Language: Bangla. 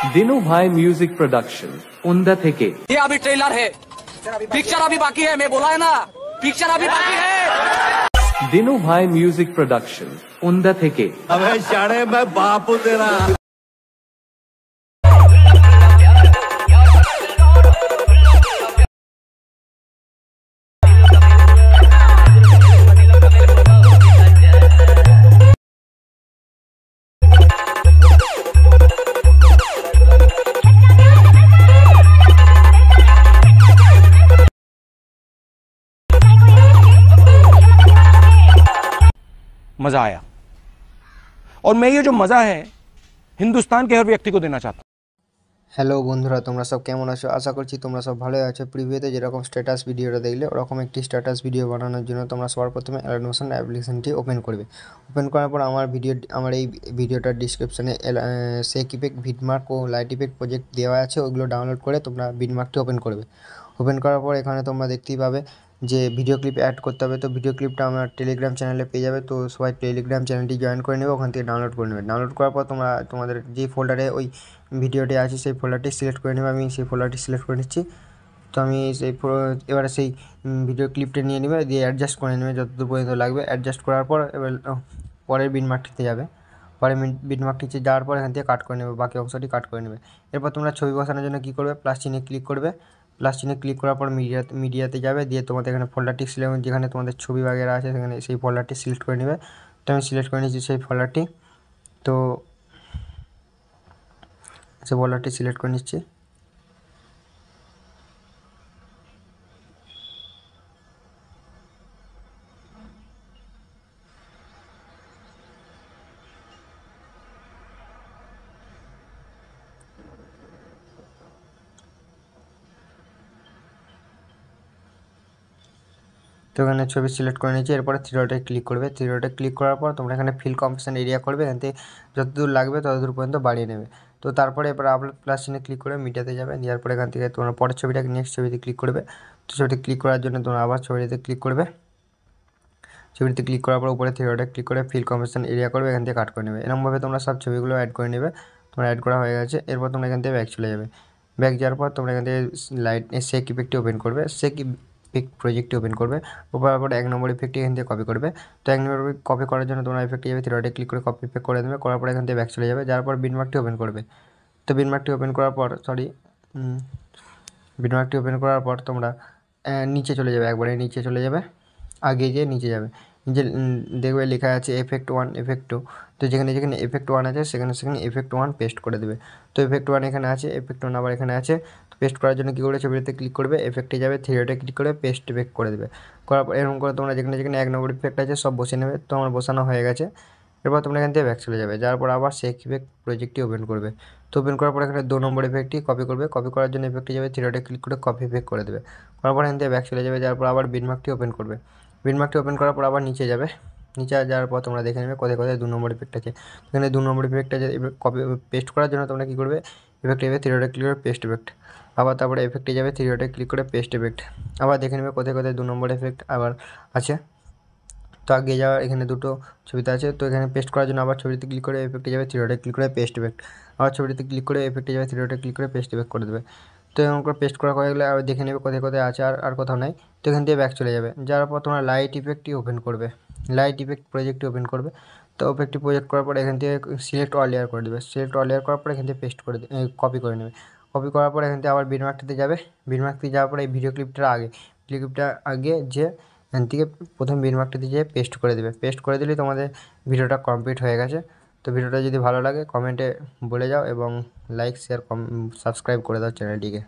दिनू भाई म्यूजिक प्रोडक्शन उंदा थेके ये अभी ट्रेलर है, पिक्चर अभी बाकी है। मैं बोला है ना, पिक्चर अभी बाकी है। दिनू भाई म्यूजिक प्रोडक्शन उंदा थेके अबे शाणे मैं बाप हूं तेरा। मज़ा आया और मैं ये जो मज़ा है हिंदुस्तान के हर व्यक्ति को देना चाहता हूँ। হ্যালো বন্ধুরা, তোমরা সব কেমন আছো? আশা করছি তোমরা সব ভালোই আছো। প্রিভিউতে যেরকম স্ট্যাটাস ভিডিওটা দেখলে ওরকম একটি স্ট্যাটাস ভিডিও বানানোর জন্য তোমরা সবার প্রথমে অ্যাডনোশন অ্যাপ্লিকেশনটি ওপেন করবে। ওপেন করার পর আমার এই ভিডিওটার ডিসক্রিপশানে সেক ইফেক্ট, ভিটমার্ক ও লাইট ইফেক্ট প্রজেক্ট দেওয়া আছে, ওইগুলো ডাউনলোড করে তোমরা ভিটমার্কটি ওপেন করবে। ওপেন করার পর এখানে তোমরা দেখতেই পাবে যে ভিডিও ক্লিপ অ্যাড করতে হবে। তো ভিডিও ক্লিপটা আমার টেলিগ্রাম চ্যানেলে পেয়ে যাবে, তো সবাই টেলিগ্রাম চ্যানেলটি জয়েন করে নেবে, ওখান থেকে ডাউনলোড করে নেবে। ডাউনলোড করার পর তোমরা তোমাদের যে ফোল্ডারে ওই ভিডিওটি আছে সেই ফোল্ডারটি সিলেক্ট করে নেবে। আমি সেই ফোল্ডারটি সিলেক্ট করে নিচ্ছি। তো আমি এবারে সেই ভিডিও ক্লিপটা নিয়ে নেবে, দিয়ে অ্যাডজাস্ট করে নেবে যতদূর পর্যন্ত লাগবে। অ্যাডজাস্ট করার পর এবার পরের বিটমার্কটিতে যাবে। পরে বিটমার্কটিতে যাওয়ার পর এখান থেকে কাট করে নেবে, বাকি অংশটি কাট করে নেবে। এরপর তোমরা ছবি বসানোর জন্য কী করবে, প্লাস চিহ্নে ক্লিক করবে। প্লাস চিহ্নে ক্লিক করার পর মিডিয়াতে যাবে, দিয়ে তোমাদের এখানে ফোল্ডারটি সিলেক্ট, যেখানে তোমাদের ছবি বাগেরা আছে সেখানে সেই ফোল্ডারটি সিলেক্ট করে নেবে। তো আমি সিলেক্ট করে নিচ্ছি সেই ফোল্ডারটি। তো সেই ফোল্ডারটি সিলেক্ট করে নিচ্ছি। তো এখানে ছবি সিলেক্ট করে নিচ্ছি। এরপরে থ্রি ডটে ক্লিক করবে। থ্রি ডটে ক্লিক করার পর তোমরা এখানে ফিল কম্পোজিশন এরিয়া করবে, এখান থেকে যতদূর লাগবে ততদূর পর্যন্ত বাড়িয়ে নেবে। তো তারপরে এবার আবার প্লাস চিহ্নে ক্লিক করে মিডিয়াতে যাবে, দেওয়ার পরে এখান থেকে তোমরা পরের ছবিটাকে নেক্সট ছবিতে ক্লিক করবে। তো ছবিটি ক্লিক করার জন্য তোমরা আবার ছবিটিতে ক্লিক করবে। ছবিটিতে ক্লিক করার পর উপরে থ্রি ডটে ক্লিক করে ফিল কম্পোজিশন এরিয়া করবে, এখান থেকে কাট করে নেবে। এরকমভাবে তোমরা সব ছবিগুলো অ্যাড করে নেবে। তোমরা অ্যাড করা হয়ে গেছে। এরপর তোমরা এখান থেকে ব্যাক চলে যাবে। ব্যাক যাওয়ার পর তোমরা এখান থেকে সেক ইফেক্টটি ওপেন করবে, সেক ইফেক্ট প্রজেক্টটি ওপেন করবে। ওপর পর 1 নম্বর ইফেক্টটি এখান থেকে কপি করবে। তো 1 নম্বর কপি করার জন্য তোমরা ইফেক্টে যাবে, থ্রি ডটে ক্লিক করে কপি ইফেক্ট করে দেবে। করার পর এখান থেকে ব্যাক চলে যাবে। যাওয়ার পর বিটমার্কটি ওপেন করবে। তো বিটমার্কটি ওপেন করার পর বিটমার্কটি ওপেন করার পর তোমরা নিচে চলে যাবে, একবারে নিচে চলে যাবে, আগে যেয়ে নিচে যাবে। নিচে দেখবে লেখা আছে এফেক্ট 1, এফেক্ট 2। তো যেখানে যেখানে এফেক্ট 1 আছে সেখানে সেখানে এফেক্ট 1 পেস্ট করে দেবে। তো এফেক্ট 1 এখানে আছে, এফেক্ট 1 আবার এখানে আছে। তো পেস্ট করার জন্য কী করে, ছবিতে ক্লিক করবে, এফেক্টে যাবে, থ্রি ডটে ক্লিক করে পেস্ট ইফেক্ট করে দেবে। করার পর এরকম করে তোমরা যেখানে যেখানে 1 নম্বর ইফেক্ট আছে সব বসে নেবে। তো আমার বসানো হয়ে গেছে। এরপর তোমরা এখান থেকে ব্যাক চলে যাবে। যাওয়ার পর আবার সেক ইফেক্ট প্রজেক্টটি ওপেন করবে। তো ওপেন করার পর এখানে 2 নম্বর ইফেক্টটি কপি করবে। কপি করার জন্য ইফেক্টে যাবে, থ্রি ডটে ক্লিক করে কপি ইফেক্ট করে দেবে। করার পর এখান থেকে ব্যাক চলে যাবে। যাওয়ার পর আবার বিটমার্কটি ওপেন করবে। বিটমার্কটি ওপেন করার পর আবার নিচে যাবে। নিচে যাওয়ার পর তোমরা দেখে নেবে কোথায় কোথায় 2 নম্বর ইফেক্ট আছে। এখানে 2 নম্বর ইফেক্ট আছে। কপি পেস্ট করার জন্য তোমরা কী করবে, ইফেক্টে যাবে, থ্রি ডটে ক্লিক করে পেস্ট ইফেক্ট। আবার তারপরে ইফেক্টে যাবে, থ্রি ডটে ক্লিক করে পেস্ট ইফেক্ট। আবার দেখে নেবে কোথায় কোথায় 2 নম্বর ইফেক্ট আবার আছে। তো আগে যাওয়ার এখানে দুটো ছবিতে আছে। তো এখানে পেস্ট করার জন্য আবার ছবিতে ক্লিক করে ইফেক্টে যাবে, থ্রি ডটে ক্লিক করে পেস্ট ইফেক্ট। আবার ছবিতে ক্লিক করে ইফেক্টে যাবে, থ্রি ডটে ক্লিক করে পেস্ট ইফেক্ট করে দেবে। তো এরকম করে পেস্ট করা হয়ে গেলে আবার দেখে নেবে কোথায় কোথায় আছে, আর কোথাও নাই। তো এখান থেকে ব্যাক চলে যাবে। যাওয়ার পর তোমরা লাইট ইফেক্টটি ওপেন করবে, লাইট ইফেক্ট প্রজেক্টটি ওপেন করবে। তো ইফেক্টটি প্রজেক্ট করার পর এখান থেকে সিলেক্ট অল লেয়ার করে দেবে। সিলেক্ট অল লেয়ার করার পর এখান থেকে পেস্ট করে কপি করে নেবে। কপি করার পর এখান থেকে আবার বিটমার্কটিতে যাবে। বিটমার্কটিতে যাওয়ার পরে এই ভিডিও ক্লিপটার আগে যে এখান থেকে প্রথম বিটমার্কটিতে যেয়ে পেস্ট করে দেবে। পেস্ট করে দিলেই তোমাদের ভিডিওটা কমপ্লিট হয়ে গেছে। তো ভিডিওটা যদি ভালো লাগে কমেন্টে বলে যাও এবং লাইক, শেয়ার, সাবস্ক্রাইব করে দাও চ্যানেলটিকে।